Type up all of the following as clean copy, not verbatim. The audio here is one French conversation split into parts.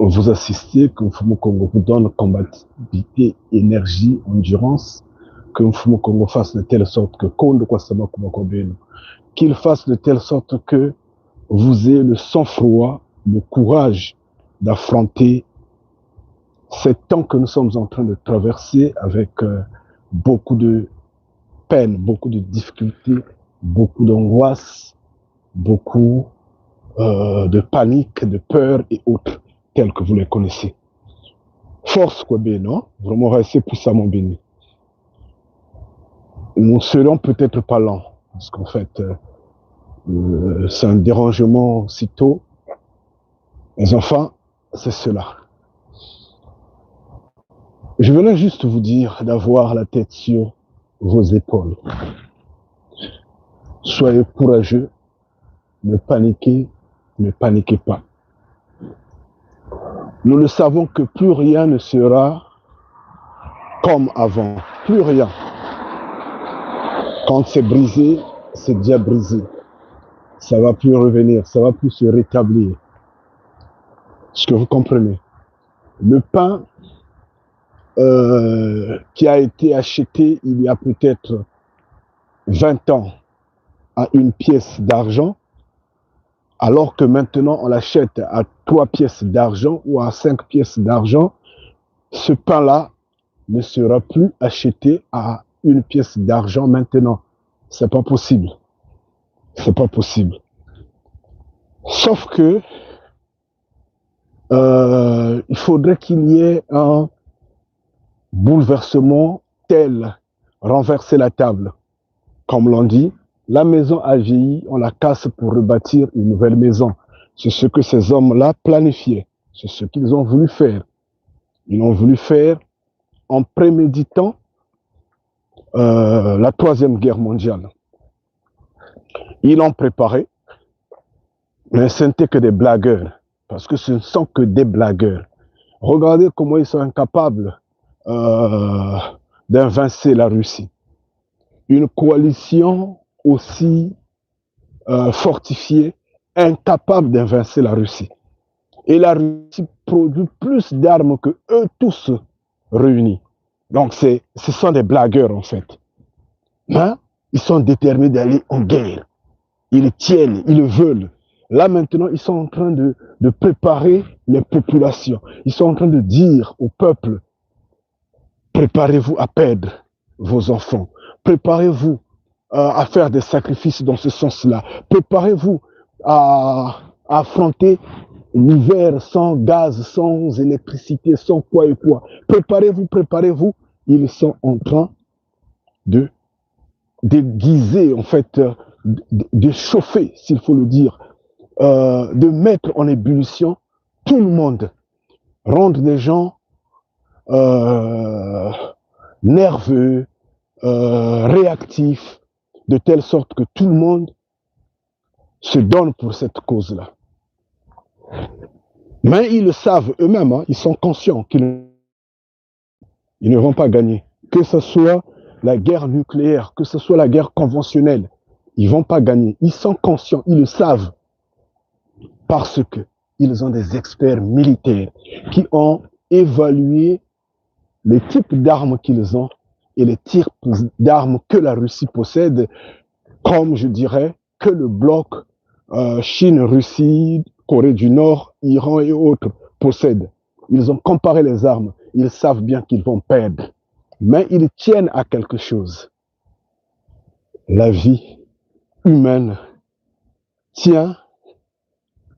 vous assistez, que Mfumu Congo vous donne combativité, énergie, endurance, que Mfumu Congo fasse de telle sorte que qu'il fasse de telle sorte que vous ayez le sang-froid, le courage d'affronter ces temps que nous sommes en train de traverser avec beaucoup de peine, beaucoup de difficultés, beaucoup d'angoisse, beaucoup de panique, de peur et autres, tels que vous les connaissez. Force, quoi, ben, non? Vraiment, restez puissamment bénis. Nous serons peut-être pas lents, parce qu'en fait, c'est un dérangement si tôt. Mais enfin, c'est cela. Je venais juste vous dire d'avoir la tête sur vos épaules. Soyez courageux, ne paniquez pas. Nous le savons que plus rien ne sera comme avant, plus rien. Quand c'est brisé, c'est déjà brisé. Ça va plus revenir, ça va plus se rétablir. Est-ce que vous comprenez? Le pain qui a été acheté il y a peut-être 20 ans à une pièce d'argent, alors que maintenant on l'achète à 3 pièces d'argent ou à 5 pièces d'argent, ce pain-là ne sera plus acheté à une pièce d'argent maintenant. C'est pas possible. C'est pas possible. Sauf que il faudrait qu'il y ait un bouleversement tel, renverser la table. Comme l'on dit, la maison a vieilli, on la casse pour rebâtir une nouvelle maison. C'est ce que ces hommes-là planifiaient. C'est ce qu'ils ont voulu faire. Ils ont voulu faire en préméditant la Troisième Guerre mondiale. Ils l'ont préparé, mais ce n'était que des blagueurs, parce que ce ne sont que des blagueurs. Regardez comment ils sont incapables d'invincer la Russie. Une coalition aussi fortifiée, incapable d'invincer la Russie. Et la Russie produit plus d'armes que eux tous réunis. Donc ce sont des blagueurs en fait. Mais ils sont déterminés d'aller en guerre. Ils tiennent, ils le veulent. Là maintenant, ils sont en train de préparer les populations. Ils sont en train de dire au peuple, préparez-vous à perdre vos enfants. Préparez-vous à faire des sacrifices dans ce sens-là. Préparez-vous à affronter l'hiver sans gaz, sans électricité, sans quoi et quoi. Préparez-vous, préparez-vous. Ils sont en train de déguiser, en fait, de chauffer, s'il faut le dire, de mettre en ébullition tout le monde, rendre les gens nerveux, réactifs, de telle sorte que tout le monde se donne pour cette cause-là. Mais ils le savent eux-mêmes, hein, ils sont conscients qu'ils ne vont pas gagner. Que ce soit la guerre nucléaire, que ce soit la guerre conventionnelle, ils ne vont pas gagner. Ils sont conscients, ils le savent. Parce qu'ils ont des experts militaires qui ont évalué les types d'armes qu'ils ont et les types d'armes que la Russie possède, comme je dirais que le bloc Chine, Russie, Corée du Nord, Iran et autres possèdent. Ils ont comparé les armes, ils savent bien qu'ils vont perdre, mais ils tiennent à quelque chose. La vie humaine tient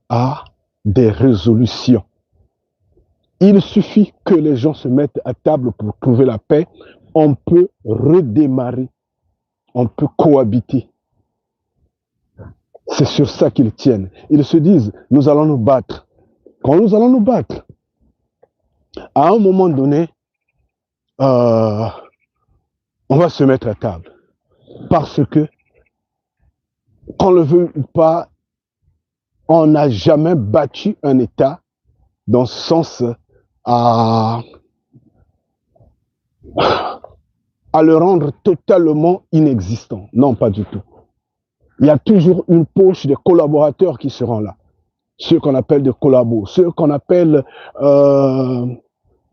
à des résolutions. Il suffit que les gens se mettent à table pour trouver la paix, on peut redémarrer, on peut cohabiter. C'est sur ça qu'ils tiennent. Ils se disent, nous allons nous battre. Quand nous allons nous battre, à un moment donné, on va se mettre à table. Parce que, qu'on le veut ou pas, on n'a jamais battu un État dans ce sens à le rendre totalement inexistant. Non, pas du tout. Il y a toujours une poche de collaborateurs qui seront là. ceux qu'on appelle des collabos, ceux qu'on appelle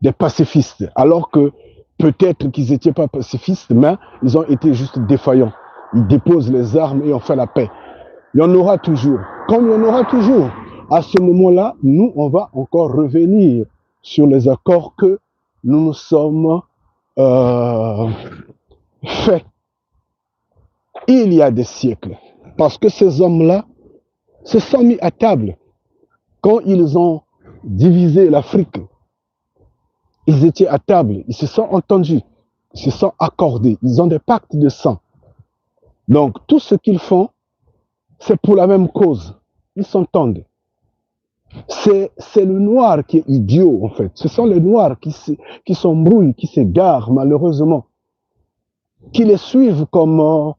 des pacifistes, alors que peut-être qu'ils n'étaient pas pacifistes, mais ils ont été juste défaillants. Ils déposent les armes et on fait la paix. Il y en aura toujours. Comme il y en aura toujours, à ce moment-là, nous, on va encore revenir sur les accords que nous nous sommes faits il y a des siècles. Parce que ces hommes-là se sont mis à table. Quand ils ont divisé l'Afrique, ils étaient à table, ils se sont entendus, ils se sont accordés, ils ont des pactes de sang. Donc, tout ce qu'ils font, c'est pour la même cause. Ils s'entendent. C'est le noir qui est idiot, en fait. Ce sont les noirs qui s'embrouillent, qui s'égarent, malheureusement, qui les suivent comme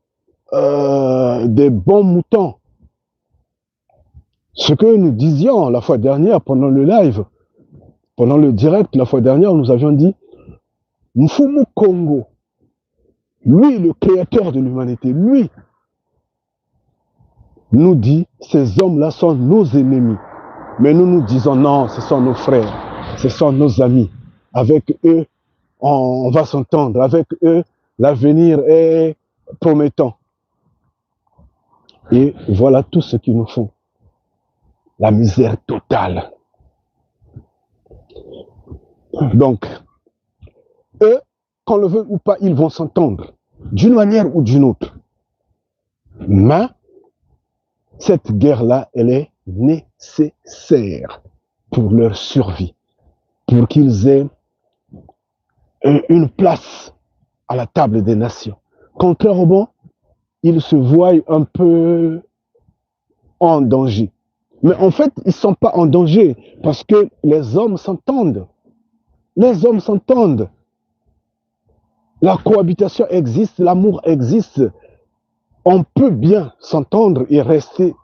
des bons moutons. Ce que nous disions la fois dernière pendant le live, pendant le direct, la fois dernière, nous avions dit Mfumu Congo, lui, le créateur de l'humanité, lui, nous dit ces hommes-là sont nos ennemis. Mais nous nous disons non, ce sont nos frères, ce sont nos amis. Avec eux, on va s'entendre. Avec eux, l'avenir est promettant. Et voilà tout ce qu'ils nous font. La misère totale. Donc, eux, qu'on le veut ou pas, ils vont s'entendre, d'une manière ou d'une autre. Mais cette guerre-là, elle est nécessaire pour leur survie, pour qu'ils aient une place à la table des nations. Contrairement, ils se voient un peu en danger. Mais en fait, ils ne sont pas en danger parce que les hommes s'entendent. Les hommes s'entendent. La cohabitation existe, l'amour existe. On peut bien s'entendre et rester.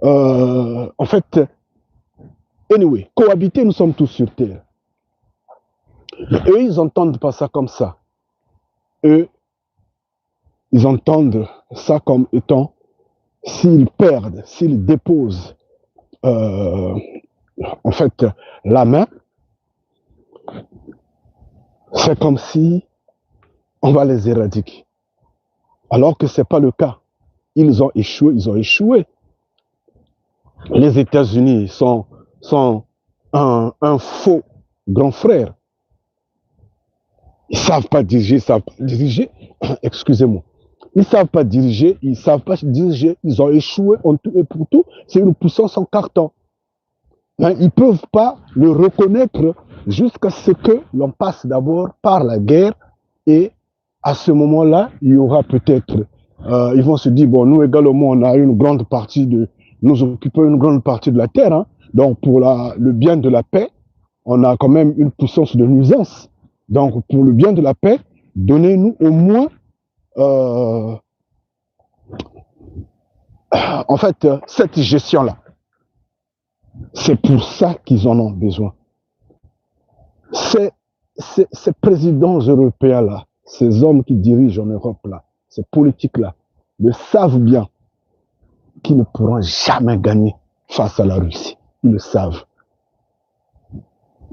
En fait, anyway, cohabiter, nous sommes tous sur Terre. Mais eux, ils n'entendent pas ça comme ça. Eux, ils entendent ça comme étant, s'ils perdent, s'ils déposent, en fait, la main, c'est comme si on va les éradiquer. Alors que ce n'est pas le cas. Ils ont échoué, ils ont échoué. Les États-Unis sont un faux grand frère. Ils ne savent pas diriger, ils savent pas diriger. Excusez-moi. Ils ne savent pas diriger, ils ne savent pas diriger. Ils ont échoué en tout et pour tout. C'est une puissance en carton. Mais ils ne peuvent pas le reconnaître jusqu'à ce que l'on passe d'abord par la guerre. Et à ce moment-là, il y aura peut-être... ils vont se dire, bon, nous également, on a une grande partie de... Nous occupons une grande partie de la terre. Hein. Donc, pour le bien de la paix, on a quand même une puissance de nuisance. Donc, pour le bien de la paix, donnez-nous au moins, en fait, cette gestion-là. C'est pour ça qu'ils en ont besoin. Ces présidents européens-là, ces hommes qui dirigent en Europe-là, ces politiques-là, le savent bien qu'ils ne pourront jamais gagner face à la Russie. Ils le savent.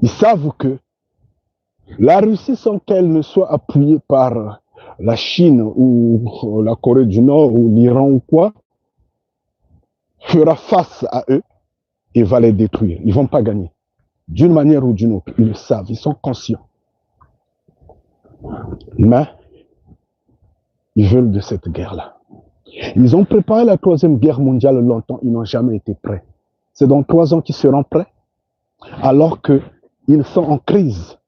Ils savent que la Russie, sans qu'elle ne soit appuyée par la Chine ou la Corée du Nord ou l'Iran ou quoi, fera face à eux et va les détruire. Ils ne vont pas gagner. D'une manière ou d'une autre. Ils le savent, ils sont conscients. Mais ils veulent de cette guerre-là. Ils ont préparé la Troisième Guerre mondiale longtemps, ils n'ont jamais été prêts. C'est dans 3 ans qu'ils seront prêts, alors qu'ils sont en crise.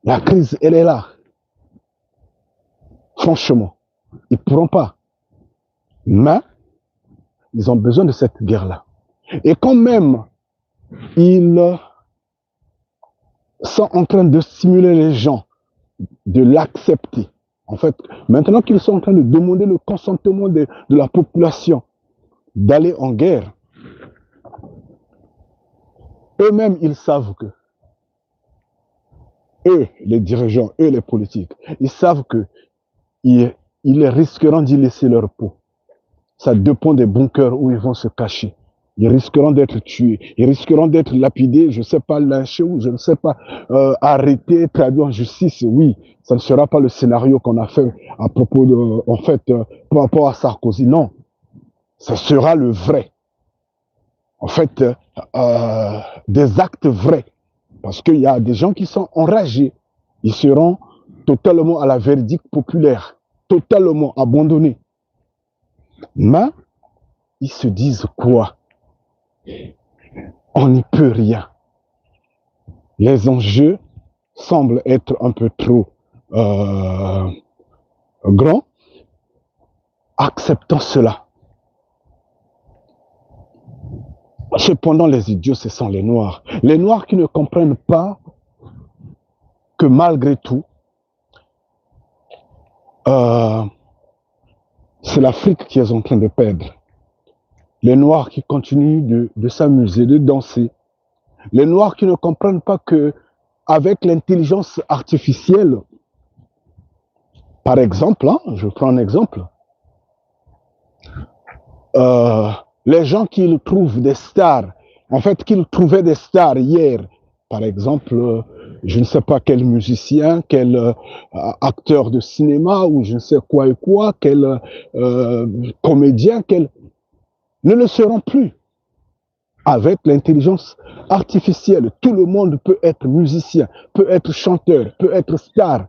La crise, elle est là. Franchement, ils ne pourront pas. Mais ils ont besoin de cette guerre-là. Et quand même, ils sont en train de stimuler les gens, de l'accepter. En fait, maintenant qu'ils sont en train de demander le consentement de la population d'aller en guerre, eux-mêmes, ils savent que, eux, les dirigeants, eux, les politiques, ils savent qu'ils risqueront d'y laisser leur peau. Ça dépend des bunkers où ils vont se cacher. Ils risqueront d'être tués, ils risqueront d'être lapidés, je ne sais pas, lynchés ou je ne sais pas, arrêtés, traduits en justice. Oui, ça ne sera pas le scénario qu'on a fait à propos de, en fait, par rapport à Sarkozy. Non, ça sera le vrai. En fait, des actes vrais. Parce qu'il y a des gens qui sont enragés. Ils seront totalement à la verdict populaire, totalement abandonnés. Mais ils se disent quoi? On n'y peut rien. Les enjeux semblent être un peu trop grands. Acceptons cela. Cependant, les idiots, ce sont les Noirs. Les Noirs qui ne comprennent pas que malgré tout, c'est l'Afrique qui est en train de perdre. Les Noirs qui continuent de s'amuser, de danser. Les Noirs qui ne comprennent pas que avec l'intelligence artificielle, par exemple, hein, je prends un exemple, les gens qui trouvent des stars, en fait, qu'ils trouvaient des stars hier, par exemple, je ne sais pas quel musicien, quel acteur de cinéma ou je ne sais quoi et quoi, quel comédien, ne le seront plus. Avec l'intelligence artificielle, tout le monde peut être musicien, peut être chanteur, peut être star.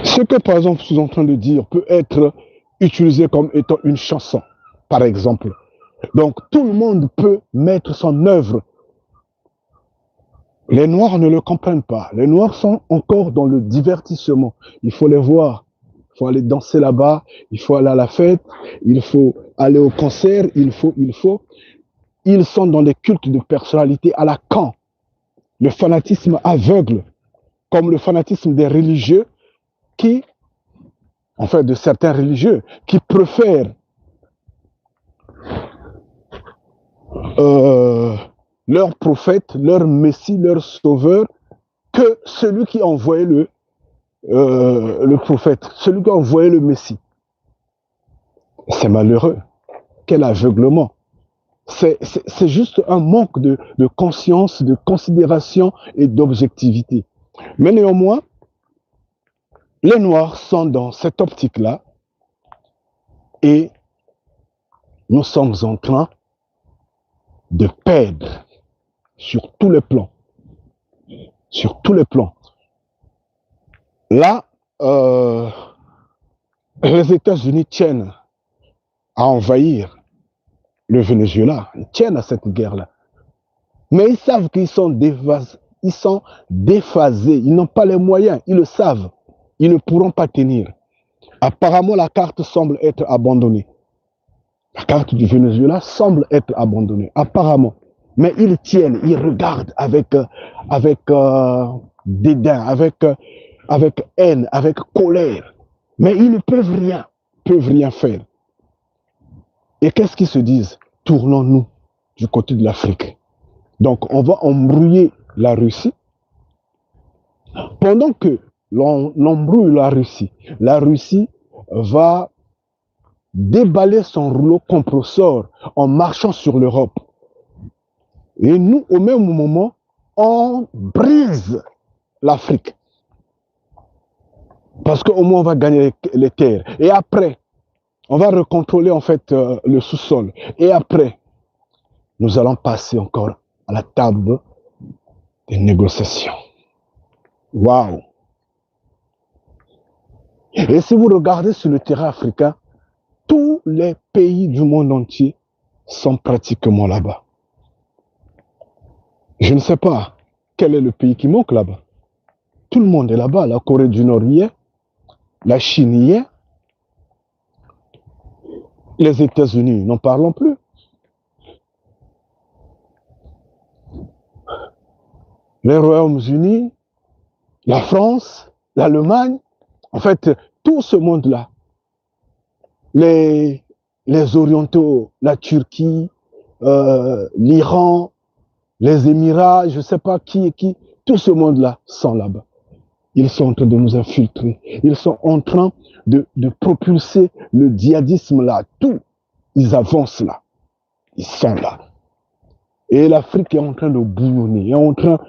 Ce que, par exemple, je suis en train de dire peut être utilisé comme étant une chanson, par exemple. Donc, tout le monde peut mettre son œuvre. Les Noirs ne le comprennent pas. Les Noirs sont encore dans le divertissement. Il faut les voir. Il faut aller danser là-bas. Il faut aller à la fête. Il faut aller au concert. Il faut. Ils sont dans des cultes de personnalité à la Caen. Le fanatisme aveugle, comme le fanatisme des religieux qui, en fait, de certains religieux, qui préfèrent leur prophète, leur messie, leur sauveur, que celui qui a envoyé le prophète, celui qui a envoyé le messie. C'est malheureux. Quel aveuglement. C'est juste un manque de conscience, de considération et d'objectivité. Mais néanmoins, les Noirs sont dans cette optique-là et nous sommes en train de perdre sur tous les plans. Sur tous les plans. Là, les États-Unis tiennent à envahir le Venezuela. Ils tiennent à cette guerre-là. Mais ils savent qu'ils sont déphasés. Ils n'ont pas les moyens. Ils le savent. Ils ne pourront pas tenir. Apparemment, la carte semble être abandonnée. La carte du Venezuela semble être abandonnée. Apparemment. Mais ils tiennent. Ils regardent avec dédain, avec haine, avec colère. Mais ils ne peuvent rien faire. Et qu'est-ce qu'ils se disent? Tournons-nous du côté de l'Afrique. Donc, on va embrouiller la Russie. Pendant que l'on embrouille la Russie va déballer son rouleau compresseur en marchant sur l'Europe. Et nous, au même moment, on brise l'Afrique. Parce qu'au moins, on va gagner les terres. Et après, on va recontrôler en fait le sous-sol. Et après, nous allons passer encore à la table des négociations. Waouh! Et si vous regardez sur le terrain africain, tous les pays du monde entier sont pratiquement là-bas. Je ne sais pas quel est le pays qui manque là-bas. Tout le monde est là-bas. La Corée du Nord y est, la Chine y est, les États-Unis, n'en parlons plus. Les Royaumes-Unis, la France, l'Allemagne, en fait, tout ce monde-là, les Orientaux, la Turquie, l'Iran, les Émirats, je ne sais pas qui et qui, tout ce monde-là sont là-bas. Ils sont en train de nous infiltrer. Ils sont en train de propulser le djihadisme là, tout. Ils avancent là. Ils sont là. Et l'Afrique est en train de bouillonner, est en train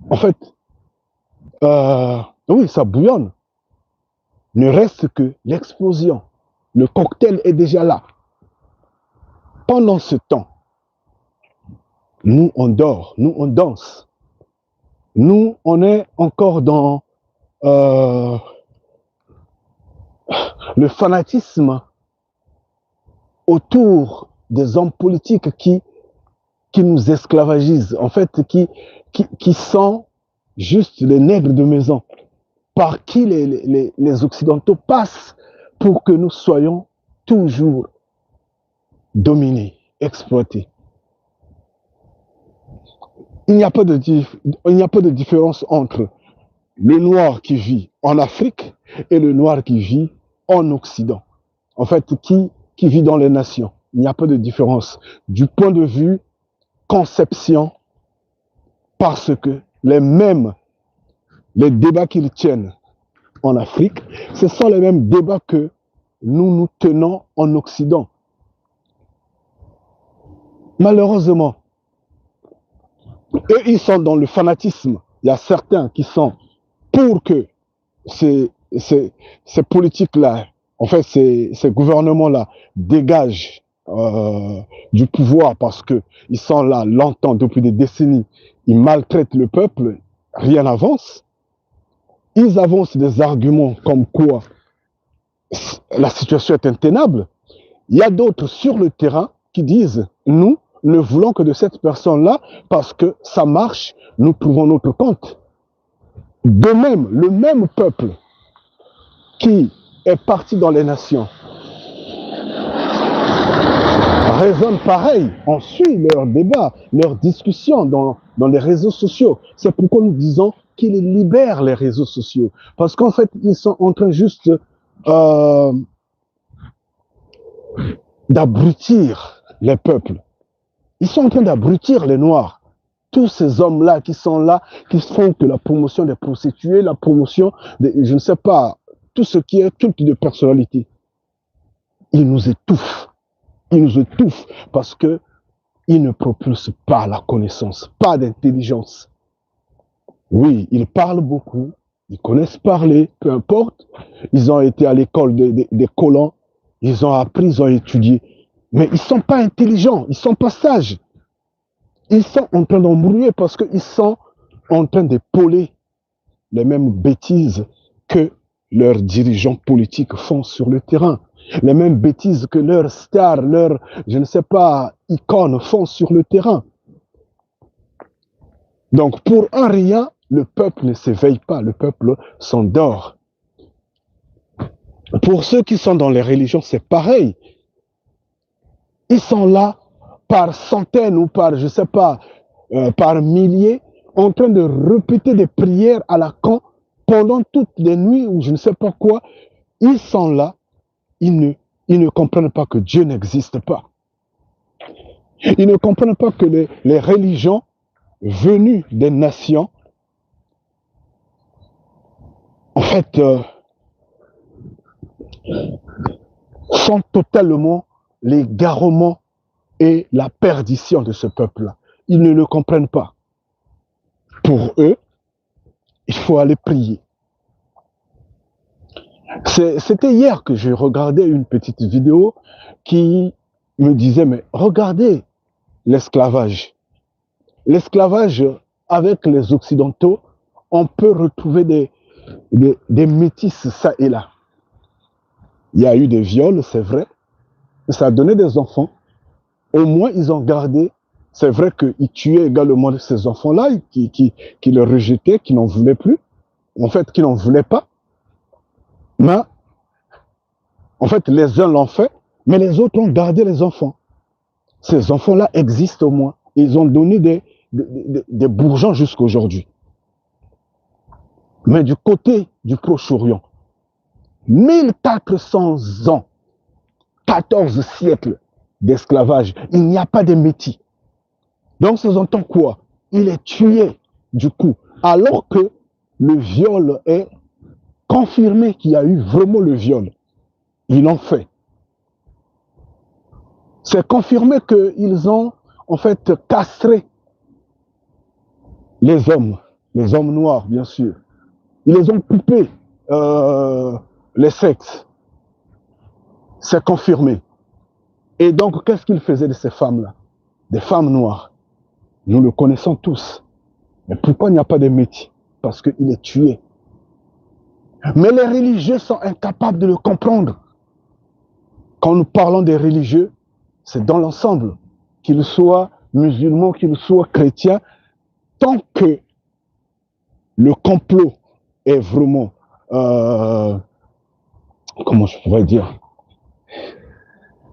en fait, oui, ça bouillonne. Ne reste que l'explosion. Le cocktail est déjà là. Pendant ce temps, nous, on dort, nous, on danse. Nous, on est encore dans le fanatisme autour des hommes politiques qui nous esclavagisent, en fait, qui sont juste les nègres de maison, par qui les Occidentaux passent pour que nous soyons toujours dominés, exploités. Il n'y a pas de différence entre le noir qui vit en Afrique et le noir qui vit en Occident. En fait, qui vit dans les nations. Il n'y a pas de différence du point de vue conception, parce que les débats qu'ils tiennent en Afrique, ce sont les mêmes débats que nous tenons en Occident. Malheureusement, eux, ils sont dans le fanatisme. Il y a certains qui sont pour que ces politiques-là, en fait, ces gouvernements-là dégagent du pouvoir parce qu'ils sont là longtemps, depuis des décennies. Ils maltraitent le peuple, rien n'avance. Ils avancent des arguments comme quoi la situation est intenable. Il y a d'autres sur le terrain qui disent « Nous ne voulons que de cette personne-là parce que ça marche, nous trouvons notre compte ». De même, le même peuple qui est parti dans les nations raisonne pareil. On suit leurs débats, leurs discussions dans les réseaux sociaux. C'est pourquoi nous disons qu'ils libèrent les réseaux sociaux. Parce qu'en fait, ils sont en train juste d'abrutir les peuples. Ils sont en train d'abrutir les Noirs. Tous ces hommes-là qui sont là, qui font que la promotion des prostituées, la promotion, je ne sais pas, tout ce qui est culte de personnalité. Ils nous étouffent. Ils nous étouffent parce qu'ils ne propulsent pas la connaissance, pas d'intelligence. Oui, ils parlent beaucoup, ils connaissent parler, peu importe. Ils ont été à l'école des colons, ils ont appris, ils ont étudié. Mais ils ne sont pas intelligents, ils ne sont pas sages. Ils sont en train d'embrouiller parce qu'ils sont en train d'épauler les mêmes bêtises que leurs dirigeants politiques font sur le terrain. Les mêmes bêtises que leurs stars, leurs, je ne sais pas, icônes font sur le terrain. Donc, pour un rien, le peuple ne s'éveille pas, le peuple s'endort. Pour ceux qui sont dans les religions, c'est pareil. Ils sont là par centaines ou par, je ne sais pas, par milliers, en train de répéter des prières à la con pendant toutes les nuits ou je ne sais pas quoi. Ils sont là, ils ne comprennent pas que Dieu n'existe pas. Ils ne comprennent pas que les religions venues des nations, en fait, sont totalement l'égarement et la perdition de ce peuple-là. Ils ne le comprennent pas. Pour eux, il faut aller prier. C'était hier que je regardais une petite vidéo qui me disait, mais regardez l'esclavage. L'esclavage, avec les Occidentaux, on peut retrouver des métisses ça et là. Il y a eu des viols, c'est vrai, mais ça a donné des enfants. Au moins, ils ont gardé. C'est vrai qu'ils tuaient également ces enfants-là, qui les rejetaient, qui n'en voulaient plus. En fait, qui n'en voulaient pas. Mais, en fait, les uns l'ont fait, mais les autres ont gardé les enfants. Ces enfants-là existent au moins. Ils ont donné des bourgeons jusqu'à aujourd'hui. Mais du côté du Proche-Orient, 1400 ans, 14 siècles d'esclavage, il n'y a pas de métis. Donc, ça entend quoi? Il est tué, du coup, alors que le viol est confirmé qu'il y a eu vraiment le viol. Ils l'ont fait. C'est confirmé qu'ils ont en fait castré les hommes noirs, bien sûr. Ils les ont coupés les sexes. C'est confirmé. Et donc, qu'est-ce qu'ils faisaient de ces femmes-là? Des femmes noires. Nous le connaissons tous. Mais pourquoi il n'y a pas de métier? Parce qu'il est tué. Mais les religieux sont incapables de le comprendre. Quand nous parlons des religieux, c'est dans l'ensemble, qu'ils soient musulmans, qu'ils soient chrétiens, tant que le complot est vraiment, comment je pourrais dire,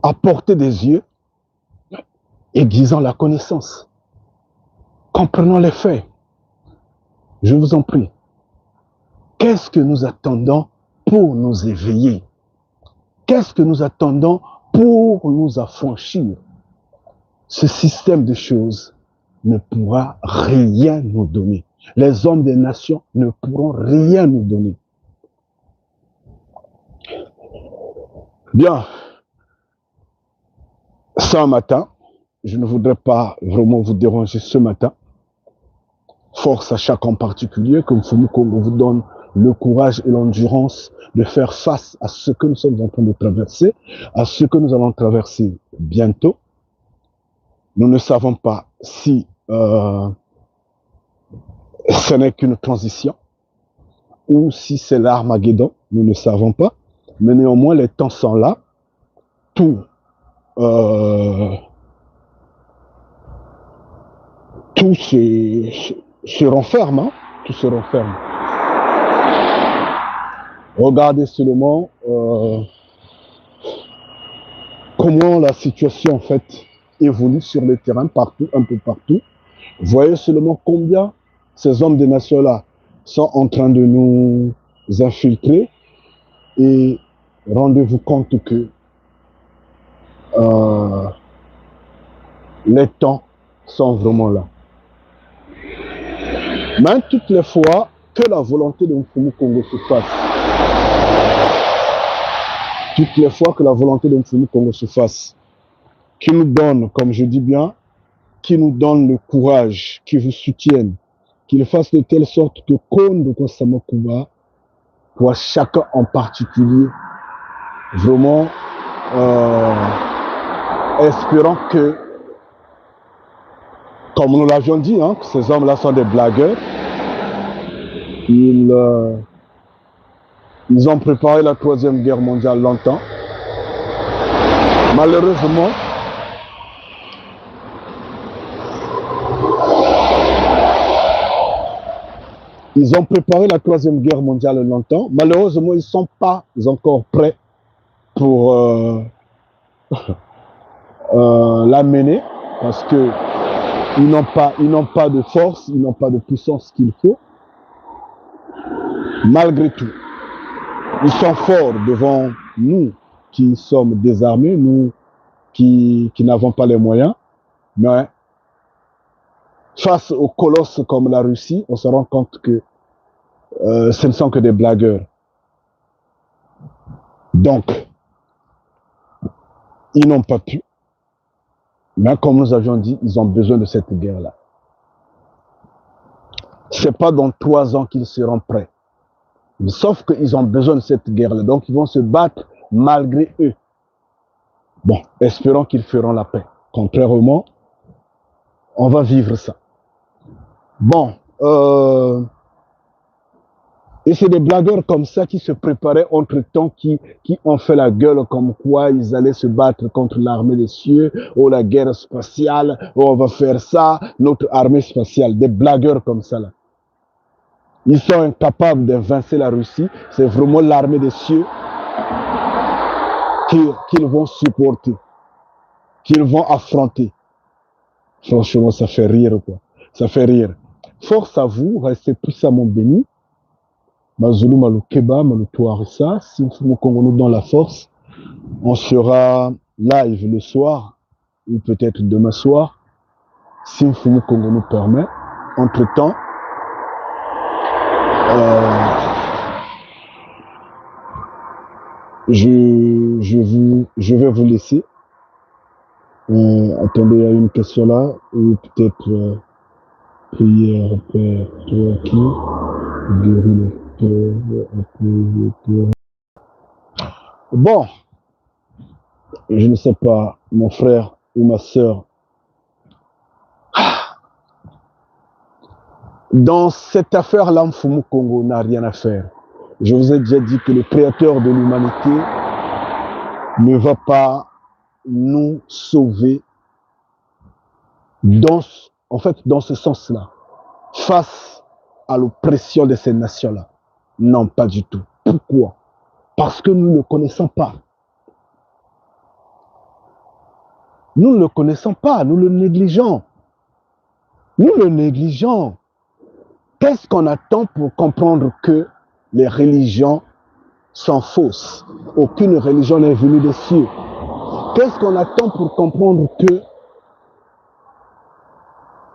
à portée des yeux, aiguisant la connaissance. Comprenons les faits. Je vous en prie. Qu'est-ce que nous attendons pour nous éveiller? Qu'est-ce que nous attendons pour nous affranchir? Ce système de choses ne pourra rien nous donner. Les hommes des nations ne pourront rien nous donner. Bien. Ce matin, je ne voudrais pas vraiment vous déranger ce matin. Force à chacun en particulier, que Mfumu Kongo vous donne le courage et l'endurance de faire face à ce que nous sommes en train de traverser, à ce que nous allons traverser bientôt. Nous ne savons pas si ce n'est qu'une transition ou si c'est l'Armageddon, nous ne savons pas. Mais néanmoins, les temps sont là. Tout se renferme, hein? Tout se renferme. Regardez seulement comment la situation en fait évolue sur le terrain partout, un peu partout. Voyez seulement combien ces hommes des nations-là sont en train de nous infiltrer et rendez-vous compte que les temps sont vraiment là. Mais toutes les fois que la volonté de Mfumu Kongo se fasse, toutes les fois que la volonté de Mfumu Kongo se fasse, qui nous donne, comme je dis bien, qui nous donne le courage, qui vous soutienne, qu'il fasse de telle sorte que Kondo Kosamakuba, pour chacun en particulier, vraiment espérant que, comme nous l'avions dit, hein, que ces hommes-là sont des blagueurs. Ils ont préparé la Troisième Guerre mondiale longtemps. Malheureusement, ils ont préparé la Troisième Guerre mondiale longtemps. Malheureusement, ils ne sont pas encore prêts pour la mener parce que ils n'ont pas de force, ils n'ont pas de puissance qu'il faut. Malgré tout, ils sont forts devant nous qui sommes désarmés, nous qui n'avons pas les moyens. Mais face aux colosses comme la Russie, on se rend compte que ce ne sont que des blagueurs. Donc, ils n'ont pas pu. Mais comme nous avions dit, ils ont besoin de cette guerre-là. Ce n'est pas dans 3 ans qu'ils seront prêts. Sauf qu'ils ont besoin de cette guerre-là. Donc, ils vont se battre malgré eux. Bon, espérons qu'ils feront la paix. Contrairement, on va vivre ça. Bon, et c'est des blagueurs comme ça qui se préparaient entre-temps, qui ont fait la gueule comme quoi ils allaient se battre contre l'armée des cieux, ou la guerre spatiale, ou on va faire ça, notre armée spatiale. Des blagueurs comme ça, là. Ils sont incapables d'évincer la Russie. C'est vraiment l'armée des cieux qu'ils vont supporter, qu'ils vont affronter. Franchement, ça fait rire, quoi. Ça fait rire. Force à vous, restez puissamment bénis. Mazulu, Malukeba, Malutuarissa, si nous Congo dans la force, on sera live le soir, ou peut-être demain soir, si Mfumu Kongo nous permet. Entre-temps, je vais vous laisser. Attendez, il y a une question là, ou peut-être prière, Père, toi qui guéris le pauvre, appelez le. Bon, je ne sais pas, mon frère ou ma sœur, dans cette affaire-là, Mfumu Congo n'a rien à faire. Je vous ai déjà dit que le créateur de l'humanité ne va pas nous sauver dans ce sens-là, face à l'oppression de ces nations-là. Non, pas du tout. Pourquoi? Parce que nous ne le connaissons pas. Nous ne le connaissons pas, nous le négligeons. Nous le négligeons. Qu'est-ce qu'on attend pour comprendre que les religions sont fausses? Aucune religion n'est venue des cieux. Qu'est-ce qu'on attend pour comprendre que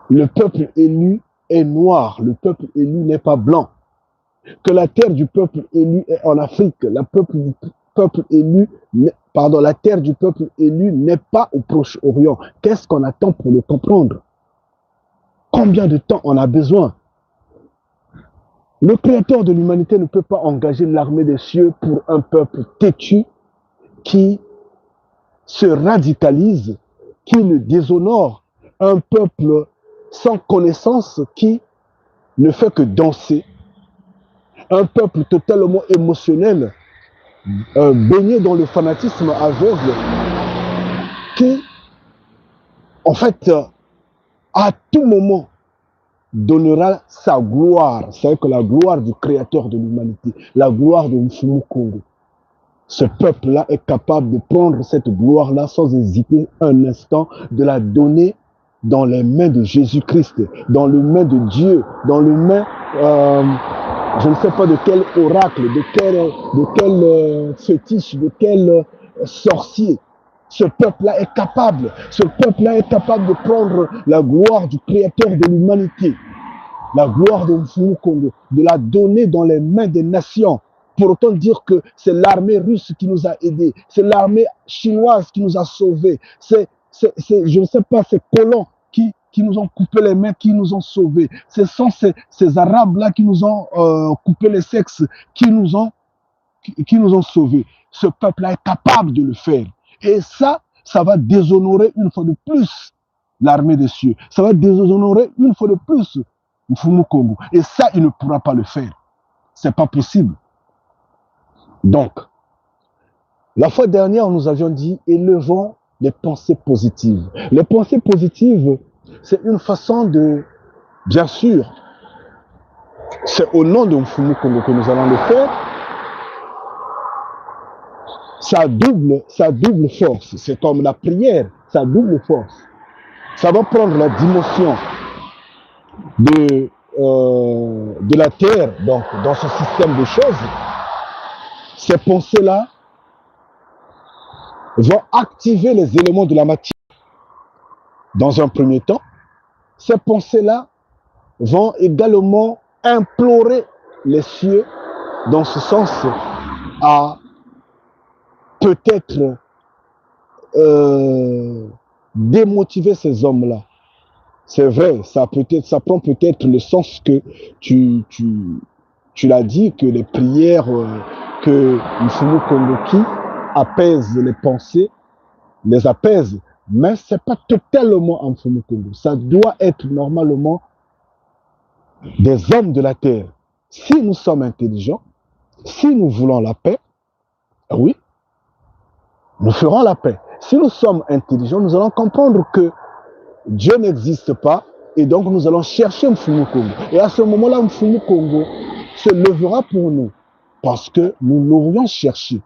le peuple élu est noir, le peuple élu n'est pas blanc, que la terre du peuple élu est en Afrique, la terre du peuple élu n'est pas au Proche-Orient. Qu'est-ce qu'on attend pour le comprendre? Combien de temps on a besoin? Le créateur de l'humanité ne peut pas engager l'armée des cieux pour un peuple têtu qui se radicalise, qui le déshonore, un peuple sans connaissance qui ne fait que danser, un peuple totalement émotionnel, baigné dans le fanatisme aveugle, qui, en fait, à tout moment, donnera sa gloire. C'est que la gloire du créateur de l'humanité, la gloire de Mfumu Congo. Ce peuple-là est capable de prendre cette gloire-là sans hésiter un instant, de la donner dans les mains de Jésus-Christ, dans les mains de Dieu, dans les mains, je ne sais pas de quel oracle, de quel fétiche, de quel sorcier. Ce peuple-là est capable. Ce peuple-là est capable de prendre la gloire du créateur de l'humanité, la gloire de Mfumu Congo, de la donner dans les mains des nations. Pour autant dire que c'est l'armée russe qui nous a aidés, c'est l'armée chinoise qui nous a sauvés, je ne sais pas, ces colons qui nous ont coupé les mains, qui nous ont sauvés. Ce sont ces Arabes-là qui nous ont coupé les sexes, qui nous ont sauvés. Ce peuple-là est capable de le faire. Et ça va déshonorer une fois de plus l'armée des cieux. Ça va déshonorer une fois de plus Mfumu Congo. Et ça, il ne pourra pas le faire. C'est pas possible. Donc, la fois dernière, nous avions dit, élevons les pensées positives. Les pensées positives, c'est une façon de, bien sûr, c'est au nom de Mfumu Congo que nous allons le faire. Ça double force. C'est comme la prière, ça double force. Ça va prendre la dimension de la terre, donc dans ce système de choses. Ces pensées-là vont activer les éléments de la matière. Dans un premier temps, ces pensées-là vont également implorer les cieux dans ce sens à peut-être démotiver ces hommes-là. C'est vrai, ça prend peut-être le sens que tu l'as dit, que les prières que Mfumu Kondoki apaisent les pensées, les apaisent, mais ce n'est pas totalement en Mfumu Kongo. Ça doit être normalement des hommes de la terre. Si nous sommes intelligents, si nous voulons la paix, oui, nous ferons la paix. Si nous sommes intelligents, nous allons comprendre que Dieu n'existe pas et donc nous allons chercher Mfumu Congo. Et à ce moment-là, Mfumu Congo se levera pour nous parce que nous l'aurions cherché.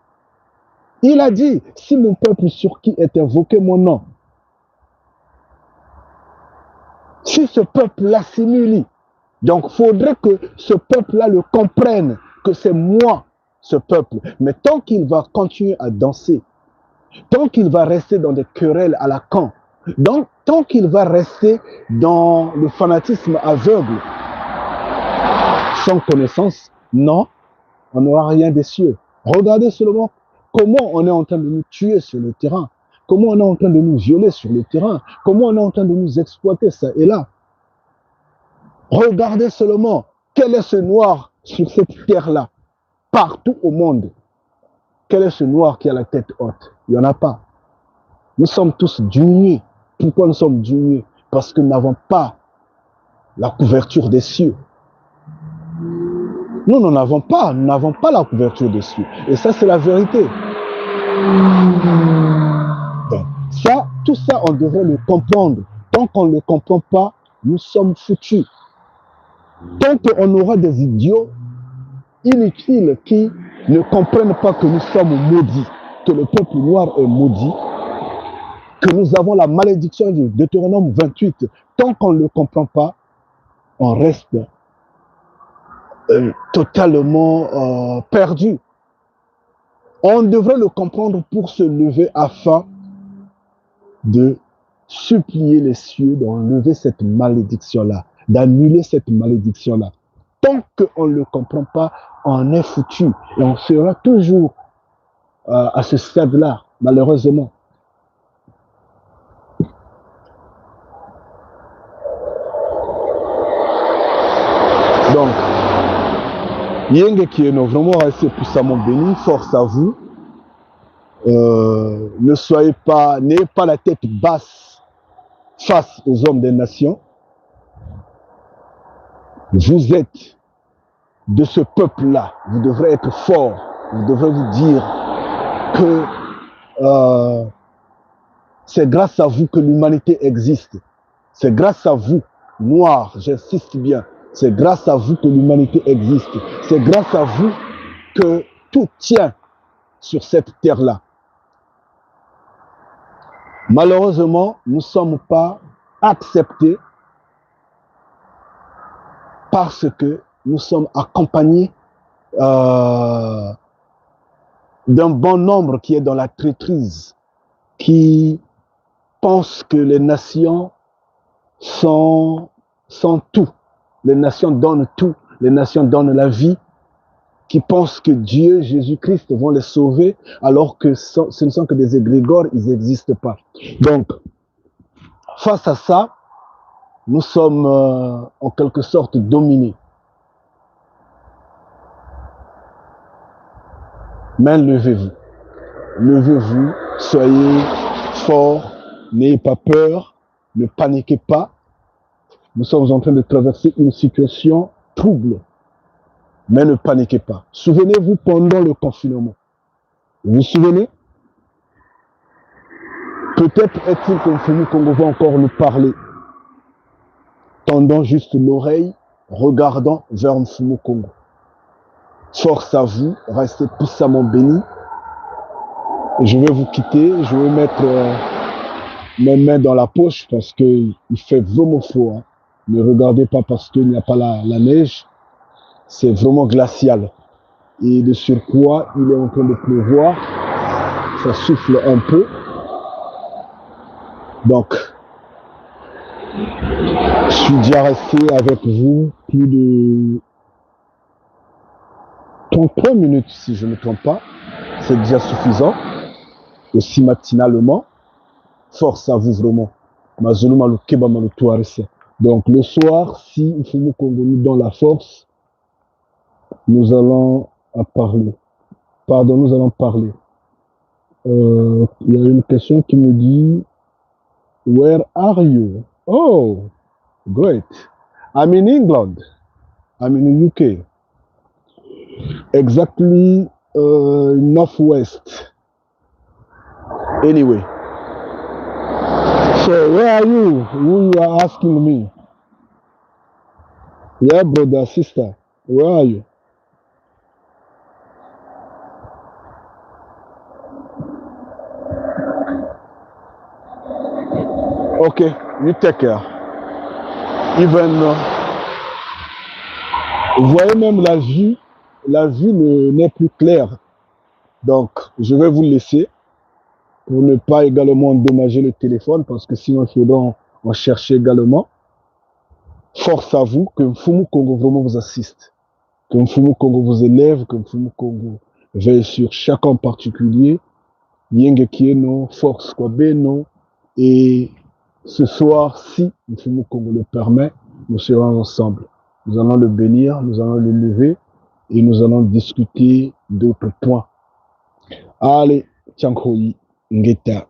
Il a dit, si mon peuple sur qui est invoqué mon nom, si ce peuple-là s'humilie, donc il faudrait que ce peuple-là le comprenne, que c'est moi, ce peuple. Mais tant qu'il va continuer à danser, tant qu'il va rester dans des querelles à la con, donc tant qu'il va rester dans le fanatisme aveugle, sans connaissance, non, on n'aura rien des cieux. Regardez seulement comment on est en train de nous tuer sur le terrain, comment on est en train de nous violer sur le terrain, comment on est en train de nous exploiter ça et là. Regardez seulement quel est ce noir sur cette terre-là, partout au monde. Quel est ce noir qui a la tête haute? Il n'y en a pas. Nous sommes tous diminués. Pourquoi nous sommes diminués? Parce que nous n'avons pas la couverture des cieux. Nous n'en avons pas. Nous n'avons pas la couverture des cieux. Et ça, c'est la vérité. Donc, ça, tout ça, on devrait le comprendre. Tant qu'on ne le comprend pas, nous sommes foutus. Tant qu'on aura des idiots inutiles qui ne comprennent pas que nous sommes maudits, que le peuple noir est maudit, que nous avons la malédiction du Deutéronome 28, tant qu'on ne le comprend pas, on reste totalement perdu. On devrait le comprendre pour se lever afin de supplier les cieux d'enlever cette malédiction-là, d'annuler cette malédiction-là. Tant qu'on ne le comprend pas, on est foutu et on sera toujours à ce stade-là, malheureusement. Donc, Yenge qui est vraiment resté puissamment béni, force à vous. Ne soyez pas, n'ayez pas la tête basse face aux hommes des nations. Vous êtes de ce peuple-là. Vous devrez être fort. Vous devrez vous dire que c'est grâce à vous que l'humanité existe. C'est grâce à vous, noirs, j'insiste bien, c'est grâce à vous que l'humanité existe. C'est grâce à vous que tout tient sur cette terre-là. Malheureusement, nous ne sommes pas acceptés parce que nous sommes accompagnés d'un bon nombre qui est dans la traîtrise, qui pense que les nations sont tout. Les nations donnent tout. Les nations donnent la vie. Qui pensent que Dieu, Jésus-Christ vont les sauver, alors que ce ne sont que des égrégores, ils n'existent pas. Donc, face à ça, nous sommes en quelque sorte dominés. Mais levez-vous. Levez-vous, soyez forts, n'ayez pas peur, ne paniquez pas. Nous sommes en train de traverser une situation trouble. Mais ne paniquez pas. Souvenez-vous pendant le confinement. Vous vous souvenez? Peut-être est-il que Mfumu Kongo va encore nous parler. Tendant juste l'oreille, regardant vers Mfumu Kongo. Force à vous, restez puissamment bénis. Je vais vous quitter, je vais mettre mes mains dans la poche parce qu'il fait vraiment froid. Hein. Ne regardez pas parce qu'il n'y a pas la neige. C'est vraiment glacial. Et de surcroît, il est en train de pleuvoir. Ça souffle un peu. Donc, je suis déjà resté avec vous plus de 33 minutes, si je ne me trompe pas. C'est déjà suffisant. Aussi matinalement. Force à vous vraiment. Donc, le soir, si il faut qu'on nous donne la force, nous allons parler. Pardon, nous allons parler. Il y a une question qui me dit Where are you? Oh, great. I'm in England. I'm in UK. Exactly northwest. Anyway. So, where are you? Who you are asking me? Yeah, brother, sister. Where are you? Okay, you take care. Even, vous voyez même la vue n'est plus claire. Donc, je vais vous laisser pour ne pas également endommager le téléphone parce que sinon, il faudra en chercher également. Force à vous, que Mfumu Kongo vraiment vous assiste, que Mfumu Kongo vous élève, que Mfumu Kongo veille sur chacun en particulier Yenge Kieno, Force Kwabeno. Et ce soir, si le Congo le permet, nous serons ensemble. Nous allons le bénir, nous allons le lever et nous allons discuter d'autres points. Allez, Tchankhoyi, Ngeta.